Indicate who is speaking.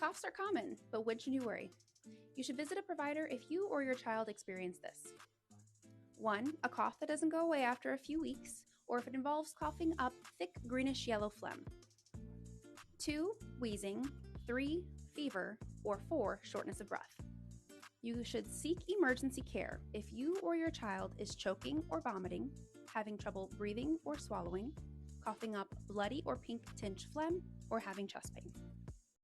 Speaker 1: Coughs are common, but when should you worry? You should visit a provider if you or your child experience this. 1. A cough that doesn't go away after a few weeks, or if it involves coughing up thick greenish yellow phlegm. 2. Wheezing. 3. Fever. Or 4. Shortness of breath. You should seek emergency care if you or your child is choking or vomiting, having trouble breathing or swallowing, coughing up bloody or pink tinged phlegm, or having chest pain.